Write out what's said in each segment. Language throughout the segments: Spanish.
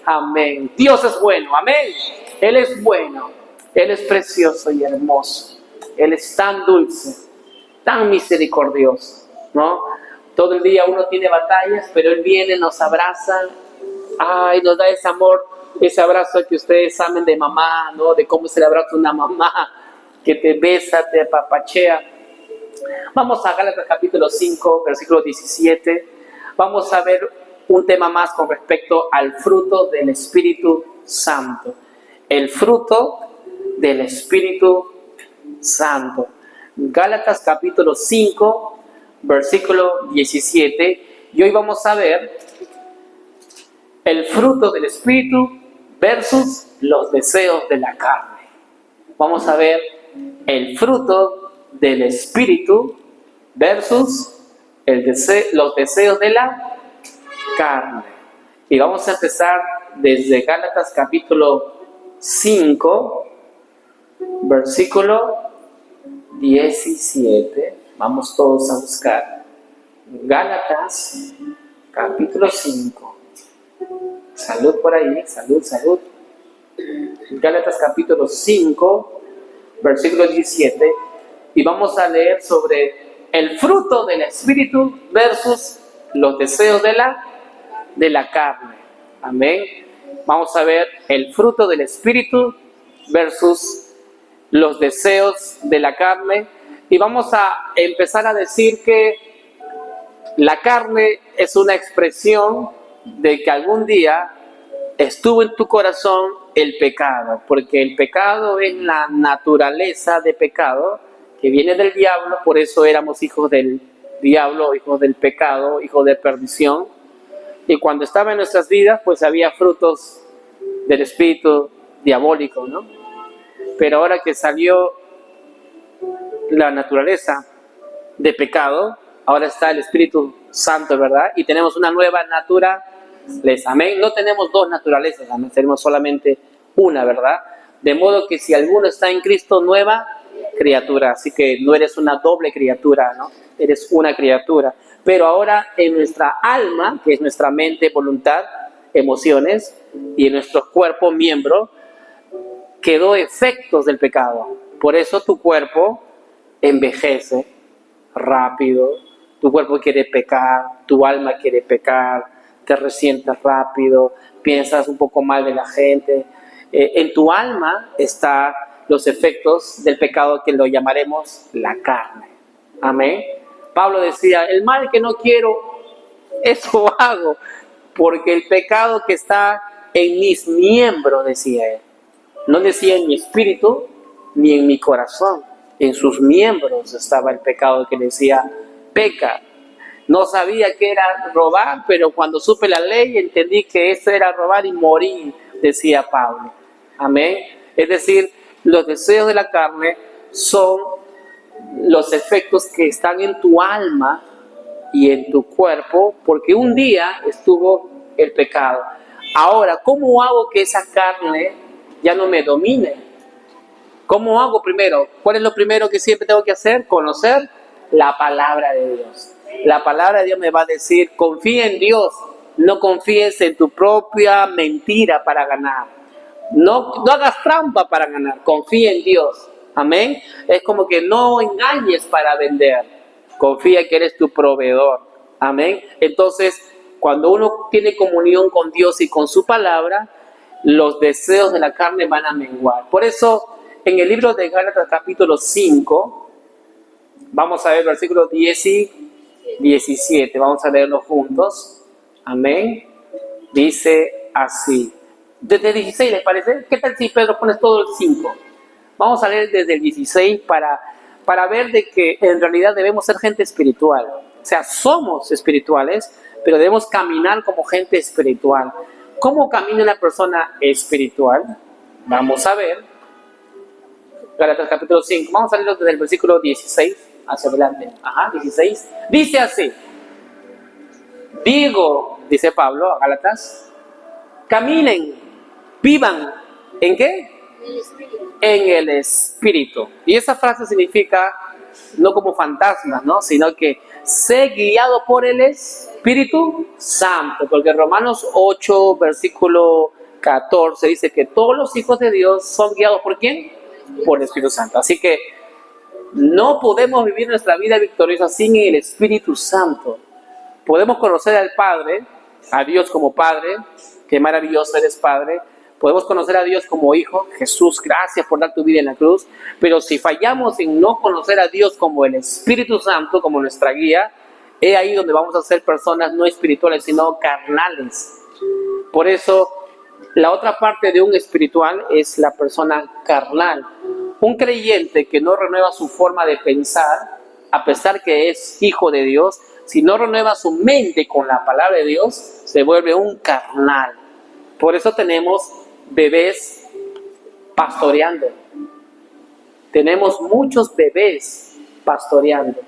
Amén. Dios es bueno. Amén. Él es bueno. Él es precioso y hermoso. Él es tan dulce, tan misericordioso, ¿no? Todo el día uno tiene batallas, pero Él viene, nos abraza, ay, nos da ese amor, ese abrazo que ustedes saben de mamá, ¿no? De cómo se le abraza una mamá, que te besa, te apapachea. Vamos a Gálatas capítulo 5, versículo 17. Vamos a ver un tema más con respecto al fruto del Espíritu Santo. El fruto del Espíritu Santo. Gálatas capítulo 5, versículo 17. Y hoy vamos a ver el fruto del Espíritu versus los deseos de la carne. Vamos a ver el fruto del Espíritu versus los deseos de la carne. Y vamos a empezar desde Gálatas capítulo 5, versículo 17. Vamos todos a buscar Gálatas capítulo 5. Salud por ahí, salud, salud. Gálatas capítulo 5, versículo 17. Y vamos a leer sobre el fruto del Espíritu versus los deseos de la carne. Amén. Vamos a ver el fruto del Espíritu versus los deseos de la carne. Y vamos a empezar a decir que la carne es una expresión de que algún día estuvo en tu corazón el pecado, porque el pecado es la naturaleza de pecado que viene del diablo, por eso éramos hijos del diablo, hijos del pecado, hijos de perdición. Y cuando estaba en nuestras vidas, pues había frutos del espíritu diabólico, ¿no? Pero ahora que salió la naturaleza de pecado, ahora está el Espíritu Santo, ¿verdad? Y tenemos una nueva naturaleza. Amén. No tenemos dos naturalezas, amén. Tenemos solamente una, ¿verdad? De modo que si alguno está en Cristo, nueva criatura. Así que no eres una doble criatura, ¿no? Eres una criatura. Pero ahora en nuestra alma, que es nuestra mente, voluntad, emociones, y en nuestro cuerpo, miembro, quedó efectos del pecado. Por eso tu cuerpo envejece rápido, tu cuerpo quiere pecar, tu alma quiere pecar, te resientes rápido, piensas un poco mal de la gente. En tu alma están los efectos del pecado que lo llamaremos la carne. Amén. Pablo decía, el mal que no quiero, eso hago, porque el pecado que está en mis miembros, decía él. No decía en mi espíritu ni en mi corazón. En sus miembros estaba el pecado que decía, peca. No sabía que era robar, pero cuando supe la ley entendí que eso era robar y morir, decía Pablo. Amén. Es decir, los deseos de la carne son los efectos que están en tu alma y en tu cuerpo, porque un día estuvo el pecado. Ahora, ¿cómo hago que esa carne ya no me domine? ¿Cómo hago primero? ¿Cuál es lo primero que siempre tengo que hacer? Conocer la palabra de Dios. La palabra de Dios me va a decir, confía en Dios, no confíes en tu propia mentira para ganar. No hagas trampa para ganar, confía en Dios. Amén. Es como que no engañes para vender. Confía que eres tu proveedor. Amén. Entonces, cuando uno tiene comunión con Dios y con su palabra, los deseos de la carne van a menguar. Por eso, en el libro de Gálatas capítulo 5, vamos a ver versículos 10 y 17. Vamos a leerlo juntos. Amén. Dice así. Desde 16, ¿les parece? ¿Qué tal si Pedro pones todo el 5? Vamos a leer desde el 16 para ver de que en realidad debemos ser gente espiritual. O sea, somos espirituales, pero debemos caminar como gente espiritual. ¿Cómo camina una persona espiritual? Vamos a ver. Gálatas capítulo 5. Vamos a leerlo desde el versículo 16 hacia adelante. 16. Dice así. Digo, dice Pablo a Gálatas, caminen, vivan, ¿en qué? En el Espíritu. Y esa frase significa no como fantasmas, ¿no? Sino que sé guiado por el Espíritu Santo, porque Romanos 8, versículo 14 dice que todos los hijos de Dios son guiados ¿por quién? Por el Espíritu Santo. Así que no podemos vivir nuestra vida victoriosa sin el Espíritu Santo. Podemos conocer al Padre, a Dios como Padre, qué maravilloso eres Padre. Podemos conocer a Dios como Hijo. Jesús, gracias por dar tu vida en la cruz. Pero si fallamos en no conocer a Dios como el Espíritu Santo, como nuestra guía, es ahí donde vamos a ser personas no espirituales, sino carnales. Por eso, la otra parte de un espiritual es la persona carnal. Un creyente que no renueva su forma de pensar, a pesar que es hijo de Dios, si no renueva su mente con la palabra de Dios, se vuelve un carnal. Por eso tenemos bebés pastoreando. Tenemos muchos bebés pastoreando.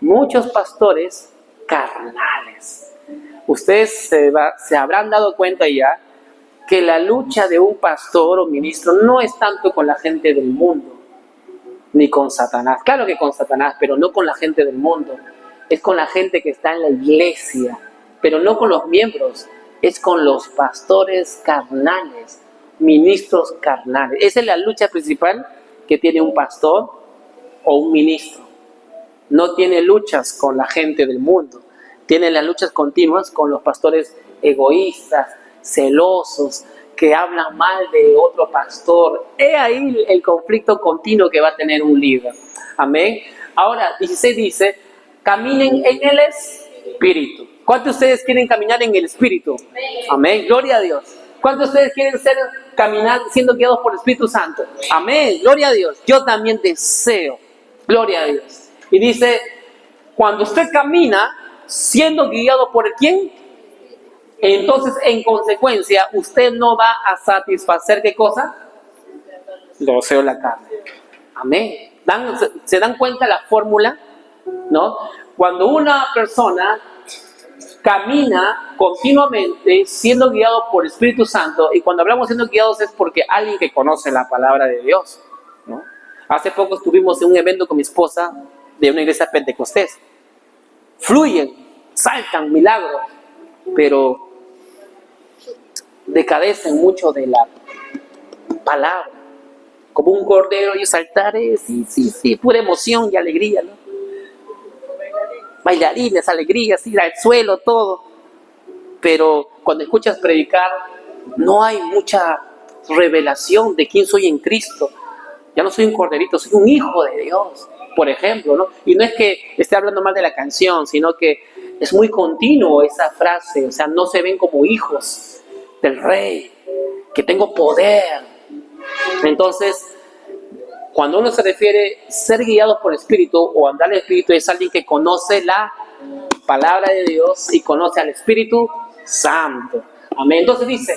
Muchos pastores carnales. Ustedes se habrán dado cuenta ya que la lucha de un pastor o ministro no es tanto con la gente del mundo, ni con Satanás. Claro que con Satanás, pero no con la gente del mundo. Es con la gente que está en la iglesia, pero no con los miembros. Es con los pastores carnales, ministros carnales. Esa es la lucha principal que tiene un pastor o un ministro. No tiene luchas con la gente del mundo. Tiene las luchas continuas con los pastores egoístas, celosos, que hablan mal de otro pastor. He ahí el conflicto continuo que va a tener un líder. Amén. Ahora, 16 dice, caminen en el Espíritu. ¿Cuántos de ustedes quieren caminar en el Espíritu? Amén. Gloria a Dios. ¿Cuántos de ustedes quieren caminar siendo guiados por el Espíritu Santo? Amén. Gloria a Dios. Yo también deseo. Gloria a Dios. Y dice, cuando usted camina siendo guiado por ¿quién? Entonces, en consecuencia, usted no va a satisfacer ¿qué cosa? Los deseos de la carne. Amén. ¿Se dan cuenta la fórmula? ¿No? Cuando una persona camina continuamente siendo guiado por el Espíritu Santo, y cuando hablamos siendo guiados es porque alguien que conoce la palabra de Dios, ¿no? Hace poco estuvimos en un evento con mi esposa de una iglesia pentecostés. Fluyen, saltan milagros, pero decadecen mucho de la palabra. Como un cordero y saltares, sí, pura emoción y alegría, ¿no? Bailarines, alegrías, ir al suelo, todo. Pero cuando escuchas predicar, no hay mucha revelación de quién soy en Cristo. Ya no soy un corderito, soy un hijo de Dios, por ejemplo, ¿no? Y no es que esté hablando mal de la canción, sino que es muy continuo esa frase. O sea, no se ven como hijos del Rey, que tengo poder. Entonces, cuando uno se refiere a ser guiado por el Espíritu o andar en el Espíritu, es alguien que conoce la palabra de Dios y conoce al Espíritu Santo. Amén. Entonces dice,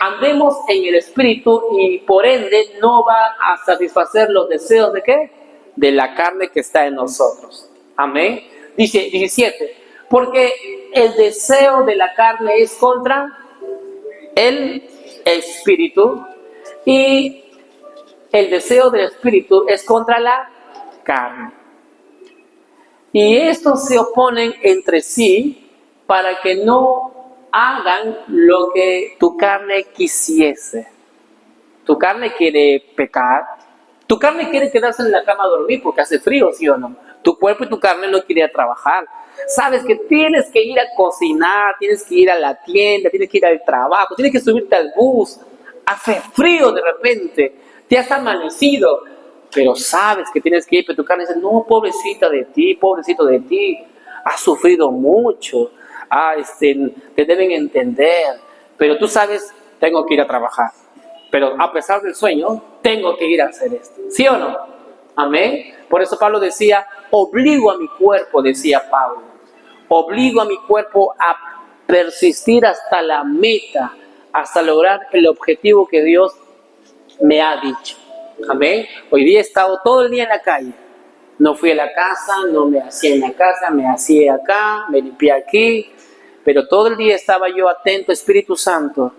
andemos en el Espíritu y por ende no va a satisfacer los deseos ¿de qué? De la carne que está en nosotros. Amén. Dice 17, porque el deseo de la carne es contra el Espíritu y el deseo del Espíritu es contra la carne. Y estos se oponen entre sí para que no hagan lo que tu carne quisiese. Tu carne quiere pecar. Tu carne quiere quedarse en la cama a dormir porque hace frío, ¿sí o no? Tu cuerpo y tu carne no quiere ir a trabajar. Sabes que tienes que ir a cocinar, tienes que ir a la tienda, tienes que ir al trabajo, tienes que subirte al bus. Hace frío de repente. Te has amanecido, pero sabes que tienes que ir, pero tu carne dice, no, pobrecita de ti, pobrecito de ti, has sufrido mucho, te deben entender, pero tú sabes, tengo que ir a trabajar, pero a pesar del sueño, tengo que ir a hacer esto, ¿sí o no? Amén. Por eso Pablo decía, obligo a mi cuerpo, decía Pablo, obligo a mi cuerpo a persistir hasta la meta, hasta lograr el objetivo que Dios me ha dicho. Amén. Hoy día he estado todo el día en la calle. No fui a la casa, no me hacía en la casa, me hacía acá, me limpié aquí. Pero todo el día estaba yo atento, Espíritu Santo.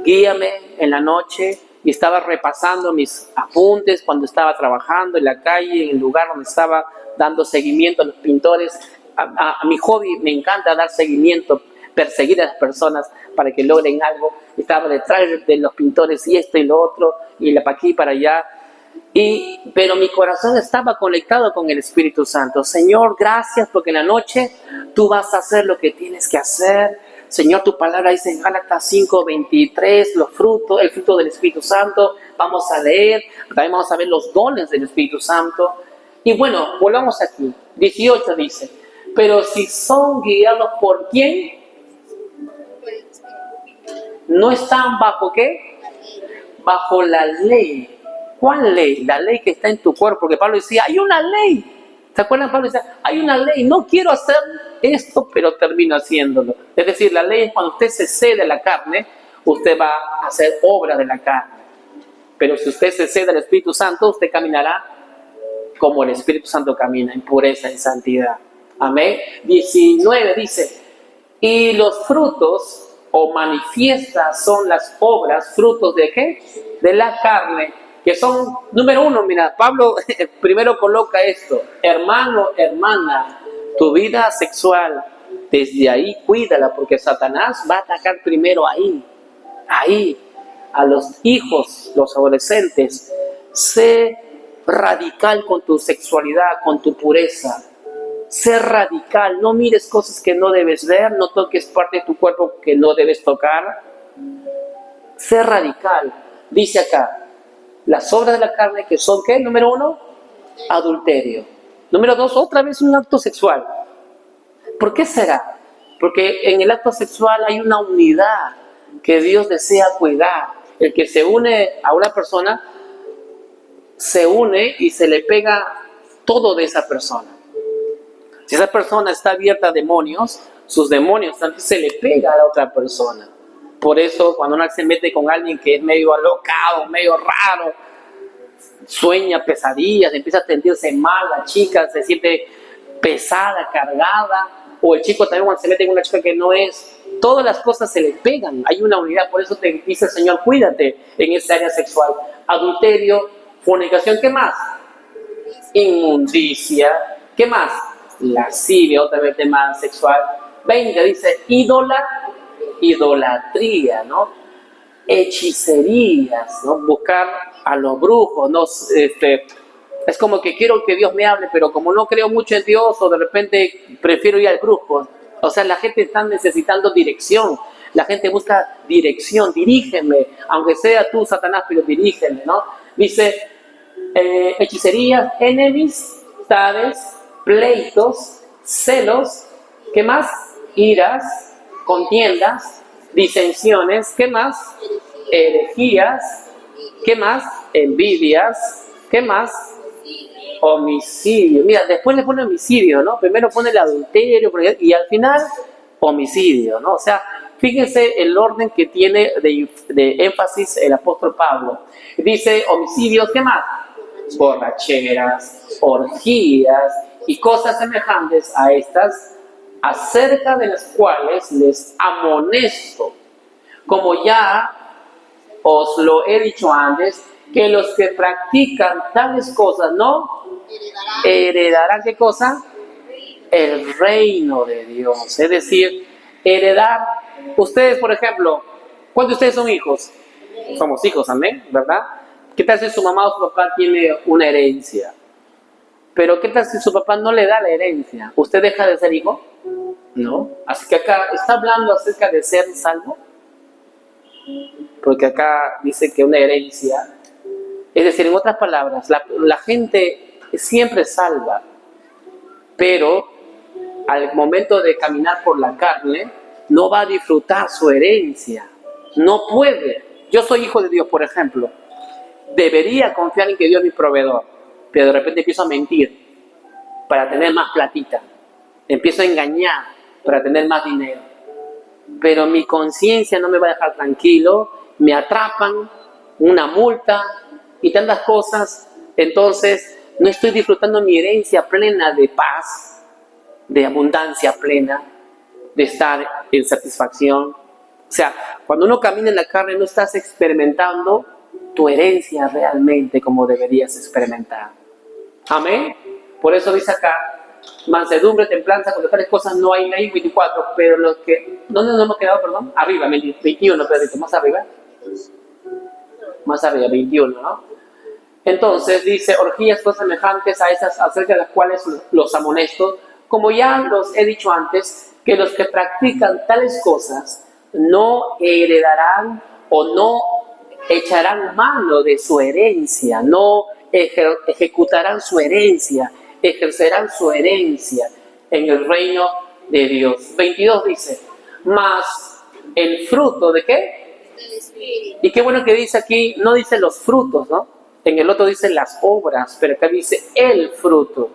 Guíame en la noche, y estaba repasando mis apuntes cuando estaba trabajando en la calle, en el lugar donde estaba dando seguimiento a los pintores. A mi hobby me encanta dar seguimiento, perseguir a las personas para que logren algo. Estaba detrás de los pintores y esto y lo otro, y para aquí y para allá. Pero mi corazón estaba conectado con el Espíritu Santo. Señor, gracias porque en la noche tú vas a hacer lo que tienes que hacer. Señor, tu palabra dice en Gálatas 5:23, el fruto del Espíritu Santo. Vamos a leer, también vamos a ver los dones del Espíritu Santo. Y bueno, volvamos aquí. 18 dice, pero si son guiados por ¿quién? No están bajo ¿qué? Bajo la ley. ¿Cuál ley? La ley que está en tu cuerpo. Porque Pablo decía, hay una ley. ¿Se acuerdan? Pablo decía, hay una ley. No quiero hacer esto, pero termino haciéndolo. Es decir, la ley es cuando usted se cede a la carne, usted va a hacer obra de la carne. Pero si usted se cede al Espíritu Santo, usted caminará como el Espíritu Santo camina, en pureza, en santidad. Amén. 19 dice, y los frutos o manifiestas son las obras, frutos de ¿qué? De la carne, que son, número 1, mira, Pablo primero coloca esto, hermano, hermana, tu vida sexual, desde ahí cuídala, porque Satanás va a atacar primero ahí, a los hijos, los adolescentes. Sé radical con tu sexualidad, con tu pureza. Sé radical, no mires cosas que no debes ver, no toques parte de tu cuerpo que no debes tocar. Sé radical. Dice acá, las obras de la carne que son, ¿qué? Número 1, adulterio. Número 2, otra vez un acto sexual. ¿Por qué será? Porque en el acto sexual hay una unidad que Dios desea cuidar. El que se une a una persona, se une y se le pega todo de esa persona. Si esa persona está abierta a demonios, sus demonios también se le pega a la otra persona. Por eso, cuando uno se mete con alguien que es medio alocado, medio raro, sueña pesadillas, empieza a sentirse mal, la chica se siente pesada, cargada, o el chico también cuando se mete con una chica que no es, todas las cosas se le pegan, hay una unidad. Por eso te dice el Señor, cuídate en esa área sexual. Adulterio, fornicación, ¿qué más? Inmundicia, ¿qué más? Lascivia, otra vez tema sexual. 20 dice idolatría, ¿no? Hechicerías, ¿no? Buscar a los brujos, ¿no? Es como que quiero que Dios me hable, pero como no creo mucho en Dios, o de repente prefiero ir al brujo. O sea, la gente está necesitando dirección. La gente busca dirección, dirígeme, aunque sea tú, Satanás, pero dirígeme, ¿no? Dice, hechicerías, enemistades, pleitos, celos, ¿qué más? Iras, contiendas, disensiones, ¿qué más? Herejías, ¿qué más? Envidias, ¿qué más? Homicidio. Mira, después le pone homicidio, ¿no? Primero pone el adulterio y al final homicidio, ¿no? O sea, fíjense el orden que tiene de énfasis el apóstol Pablo. Dice homicidios, ¿qué más? Borracheras, orgías y cosas semejantes a estas, acerca de las cuales les amonesto, como ya os lo he dicho antes, que los que practican tales cosas no heredarán ¿qué cosa? El reino de Dios. Es decir, heredar. Ustedes, por ejemplo, ¿cuántos de ustedes son hijos? Somos hijos, amén, ¿verdad? ¿Qué tal si su mamá o su papá tiene una herencia? Pero ¿qué tal si su papá no le da la herencia? ¿Usted deja de ser hijo? No. Así que acá está hablando acerca de ser salvo. Porque acá dice que una herencia, es decir, en otras palabras, la gente siempre salva, pero al momento de caminar por la carne, no va a disfrutar su herencia. No puede. Yo soy hijo de Dios, por ejemplo. Debería confiar en que Dios es mi proveedor, pero de repente empiezo a mentir para tener más platita. Empiezo a engañar para tener más dinero. Pero mi conciencia no me va a dejar tranquilo. Me atrapan, una multa y tantas cosas. Entonces no estoy disfrutando mi herencia plena de paz, de abundancia plena, de estar en satisfacción. O sea, cuando uno camina en la carne no estás experimentando tu herencia realmente como deberías experimentar. Amén. Por eso dice acá, mansedumbre, templanza, con tales cosas no hay ley, 24, pero los que... ¿Dónde nos hemos quedado, perdón? Arriba, 21, Pedrito, más arriba. Más arriba, 21, ¿no? Entonces dice, orgías, cosas semejantes a esas, acerca de las cuales los amonesto, como ya los he dicho antes, que los que practican tales cosas no heredarán o no echarán mano de su herencia, no ejecutarán su herencia, ejercerán su herencia en el reino de Dios. 22 dice, mas el fruto ¿de qué? Del Espíritu. Y qué bueno que dice aquí, no dice los frutos, ¿no? En el otro dice las obras, pero acá dice el fruto.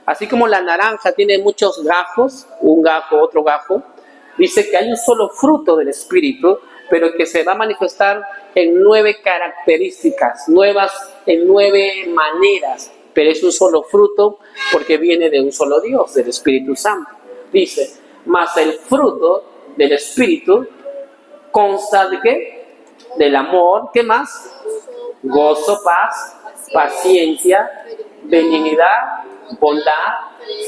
Así como la naranja tiene muchos gajos, un gajo, otro gajo, dice que hay un solo fruto del Espíritu, pero que se va a manifestar en 9 características, en 9 maneras, pero es un solo fruto porque viene de un solo Dios, del Espíritu Santo. Dice, mas el fruto del Espíritu consta de ¿qué? Del amor, ¿qué más? Gozo, paz, paciencia, benignidad, bondad,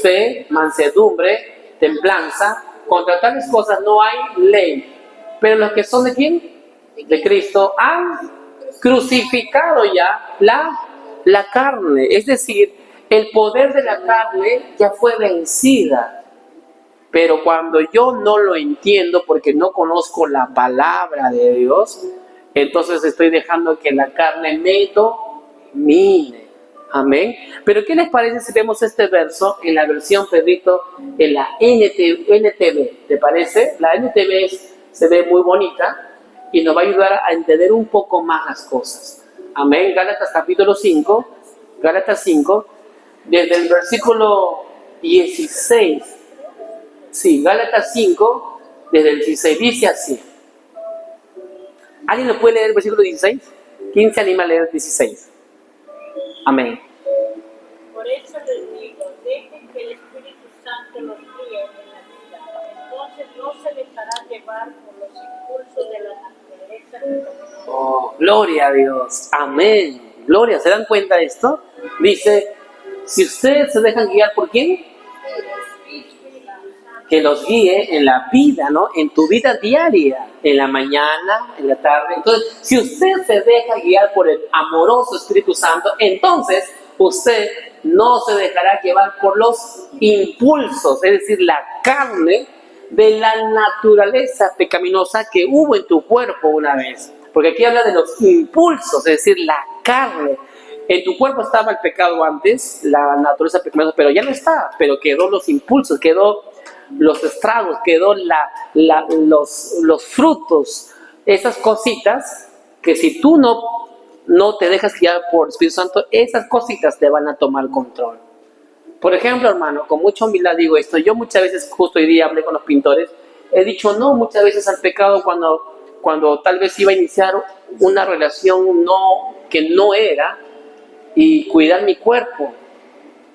fe, mansedumbre, templanza. Contra tales cosas no hay ley. Pero los que son ¿de quién? De Cristo han crucificado ya la carne. Es decir, el poder de la carne ya fue vencida. Pero cuando yo no lo entiendo porque no conozco la palabra de Dios, entonces estoy dejando que la carne me domine. Amén. Pero ¿qué les parece si vemos este verso en la versión, Pedrito, en la NTV? ¿Te parece? La NTV se ve muy bonita y nos va a ayudar a entender un poco más las cosas. Amén. Gálatas capítulo 5, Gálatas 5, desde el versículo 16. Sí, Gálatas 5, desde el 16, dice así. ¿Alguien lo puede leer el versículo 16? ¿Quién se anima a leer el 16? Amén. Por eso les digo, dejen que el Espíritu Santo los guíe en la vida. Entonces no se dejarán llevar por los impulsos de la naturaleza pecaminosa. Oh, gloria a Dios. Amén. Gloria. ¿Se dan cuenta de esto? Dice, si ustedes se dejan guiar por quién, que los guíe en la vida, ¿no? En tu vida diaria, en la mañana, en la tarde. Entonces, si usted se deja guiar por el amoroso Espíritu Santo, entonces usted no se dejará llevar por los impulsos, es decir, la carne de la naturaleza pecaminosa que hubo en tu cuerpo una vez. Porque aquí habla de los impulsos, es decir, la carne. En tu cuerpo estaba el pecado antes, la naturaleza pecaminosa, pero ya no está, pero quedó los impulsos, quedó los estragos, quedó los frutos, esas cositas que si tú no te dejas guiar por el Espíritu Santo, esas cositas te van a tomar control. Por ejemplo, hermano, con mucha humildad digo esto, yo muchas veces, justo hoy día hablé con los pintores, he dicho no muchas veces al pecado cuando tal vez iba a iniciar una relación que no era, y cuidar mi cuerpo.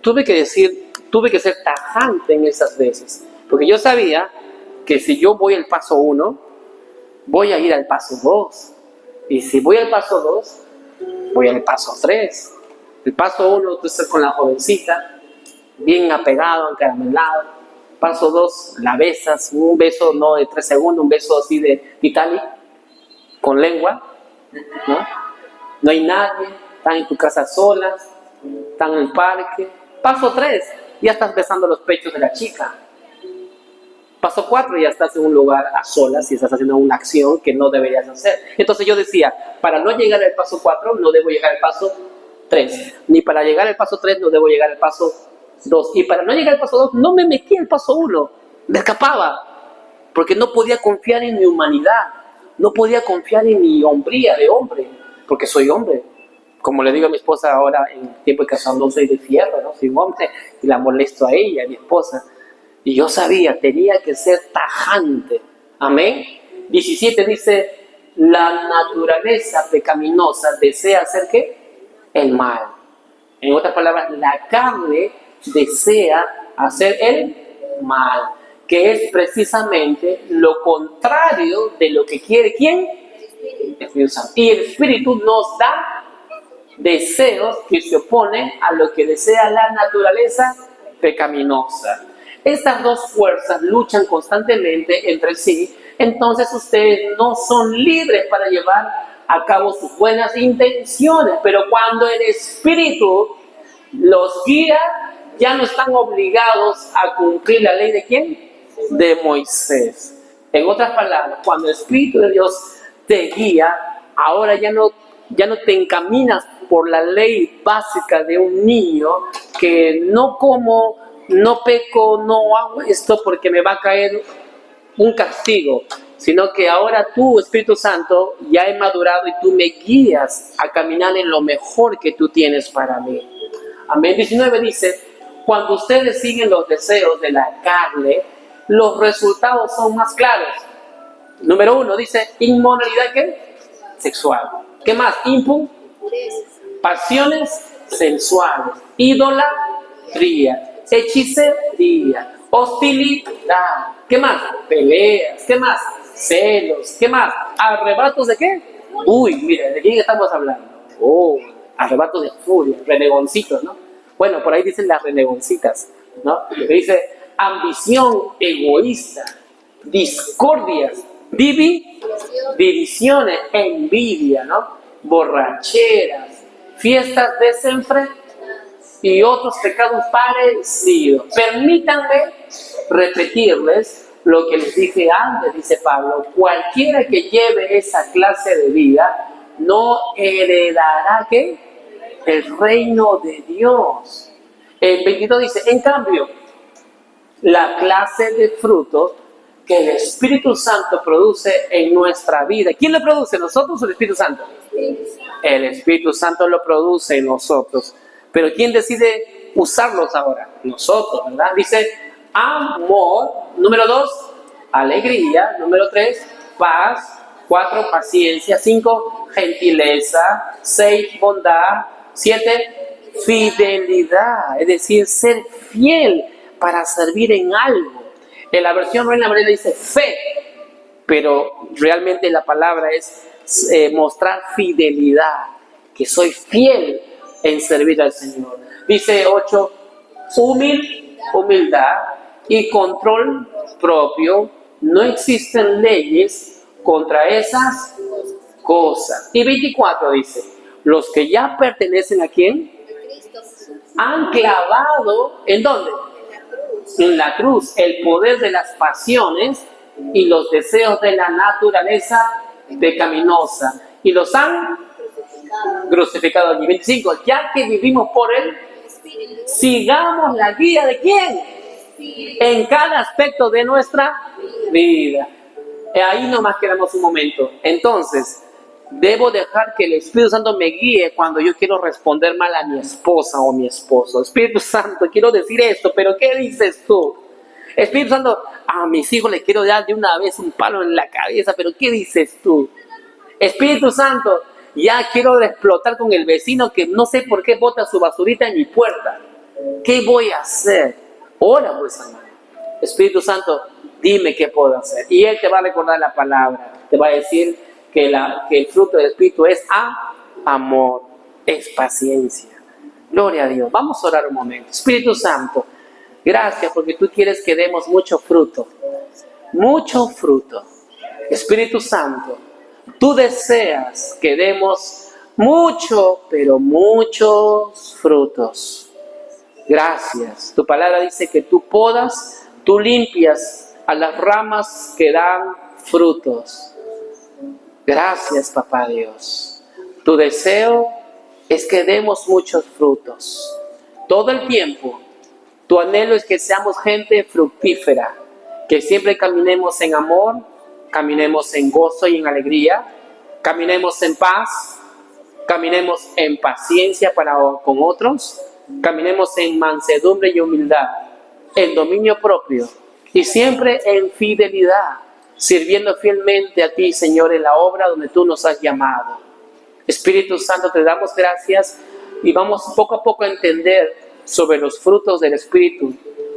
Tuve que ser tajante en esas veces. Porque yo sabía que si yo voy al paso 1, voy a ir al paso 2. Y si voy al paso 2, voy al paso 3. El paso 1, tú estás con la jovencita, bien apegado, encaramelado. Paso 2, la besas, un beso no de 3 segundos, un beso así de Titanic, con lengua, ¿no? No hay nadie, están en tu casa solas, están en el parque. Paso 3, ya estás besando los pechos de la chica. Paso 4, ya estás en un lugar a solas y estás haciendo una acción que no deberías hacer. Entonces yo decía, para no llegar al paso 4, no debo llegar al paso 3. Ni para llegar al paso 3, no debo llegar al paso 2. Y para no llegar al paso 2, no me metí al paso 1. Me escapaba. Porque no podía confiar en mi humanidad. No podía confiar en mi hombría de hombre. Porque soy hombre. Como le digo a mi esposa ahora, en tiempo de casado, no soy de fierro, ¿no? Soy un hombre. Y la molesto a ella, a mi esposa. Y yo sabía, tenía que ser tajante. Amén. 17 dice, la naturaleza pecaminosa desea hacer ¿qué? El mal. En otras palabras, la carne desea hacer el mal, que es precisamente lo contrario de lo que quiere ¿quién? Espíritu Santo. Y el Espíritu nos da deseos que se oponen a lo que desea la naturaleza pecaminosa. Estas dos fuerzas luchan constantemente entre sí, entonces ustedes no son libres para llevar a cabo sus buenas intenciones, pero cuando el Espíritu los guía, ya no están obligados a cumplir la ley de ¿quién? De Moisés. En otras palabras, cuando el Espíritu de Dios te guía, ahora ya no te encaminas por la ley básica de un niño, que no como, no peco, no hago esto porque me va a caer un castigo, sino que ahora tú, Espíritu Santo, ya he madurado y tú me guías a caminar en lo mejor que tú tienes para mí. Amén. 19 dice, cuando ustedes siguen los deseos de la carne, los resultados son más claros. Número 1 dice, inmoralidad ¿qué? Sexual. ¿Qué más? Pasiones sensuales, idolatría, hechicería, hostilidad. ¿Qué más? Peleas. ¿Qué más? Celos. ¿Qué más? ¿Arrebatos de qué? Uy, mira, ¿de quién estamos hablando? Oh, arrebatos de furia, renegoncitos, ¿no? Bueno, por ahí dicen las renegoncitas, ¿no? Dice ambición egoísta, discordias, divisiones, envidia, ¿no? Borracheras, fiestas desenfrenadas y otros pecados parecidos. Permítanme repetirles lo que les dije antes, dice Pablo, cualquiera que lleve esa clase de vida no heredará ¿qué? El reino de Dios. El 22 dice, en cambio, la clase de fruto que el Espíritu Santo produce en nuestra vida. ¿Quién lo produce? ¿Nosotros o el Espíritu Santo? El Espíritu Santo lo produce en nosotros. Pero ¿quién decide usarlos ahora? Nosotros, ¿verdad? Dice amor. Número 2, alegría. Número 3, paz. 4, paciencia. 5, gentileza. 6, bondad. 7, fidelidad. Es decir, ser fiel para servir en algo. En la versión Reina Valera dice fe, pero realmente la palabra es mostrar fidelidad, que soy fiel en servir al Señor. Dice 8, humildad y control propio. No existen leyes contra esas cosas. Y 24 dice, los que ya pertenecen ¿a quién? Han clavado, ¿en dónde? En la cruz, el poder de las pasiones y los deseos de la naturaleza pecaminosa, y los han crucificado. Allí 25, ya que vivimos por él, sigamos la guía de ¿quién? En cada aspecto de nuestra vida. Ahí nomás quedamos un momento. Entonces, debo dejar que el Espíritu Santo me guíe cuando yo quiero responder mal a mi esposa o mi esposo. Espíritu Santo, quiero decir esto, pero ¿qué dices tú? Espíritu Santo, a mis hijos les quiero dar de una vez un palo en la cabeza, pero ¿qué dices tú? Espíritu Santo, ya quiero explotar con el vecino que no sé por qué bota su basurita en mi puerta. ¿Qué voy a hacer? Ora, pues, hermano. Espíritu Santo, dime qué puedo hacer. Y Él te va a recordar la palabra, te va a decir que el fruto del Espíritu es amor, es paciencia. Gloria a Dios. Vamos a orar un momento. Espíritu Santo, gracias porque tú quieres que demos mucho fruto. Mucho fruto. Espíritu Santo, tú deseas que demos mucho, pero muchos frutos. Gracias. Tu palabra dice que tú podas, tú limpias a las ramas que dan frutos. Gracias, Papá Dios. Tu deseo es que demos muchos frutos. Todo el tiempo, tu anhelo es que seamos gente fructífera, que siempre caminemos en amor, caminemos en gozo y en alegría, caminemos en paz, caminemos en paciencia para con otros, caminemos en mansedumbre y humildad, en dominio propio y siempre en fidelidad, sirviendo fielmente a ti, Señor, en la obra donde tú nos has llamado. Espíritu Santo, te damos gracias y vamos poco a poco a entender sobre los frutos del Espíritu,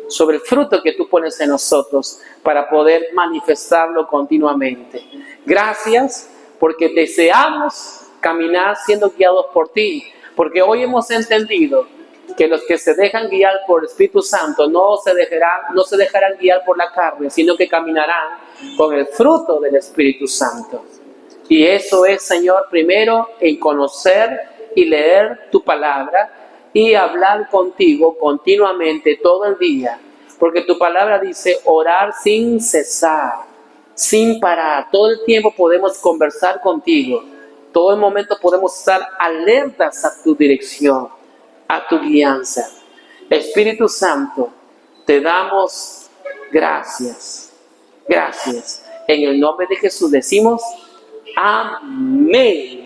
sobre el fruto que tú pones en nosotros para poder manifestarlo continuamente. Gracias porque deseamos caminar siendo guiados por ti, porque hoy hemos entendido que los que se dejan guiar por el Espíritu Santo no se dejarán guiar por la carne, sino que caminarán con el fruto del Espíritu Santo. Y eso es, Señor, primero en conocer y leer tu palabra y hablar contigo continuamente todo el día, porque tu palabra dice orar sin cesar, sin parar. Todo el tiempo podemos conversar contigo, todo el momento podemos estar alertas a tu dirección, a tu guianza. Espíritu Santo, te damos gracias, gracias. En el nombre de Jesús decimos amén.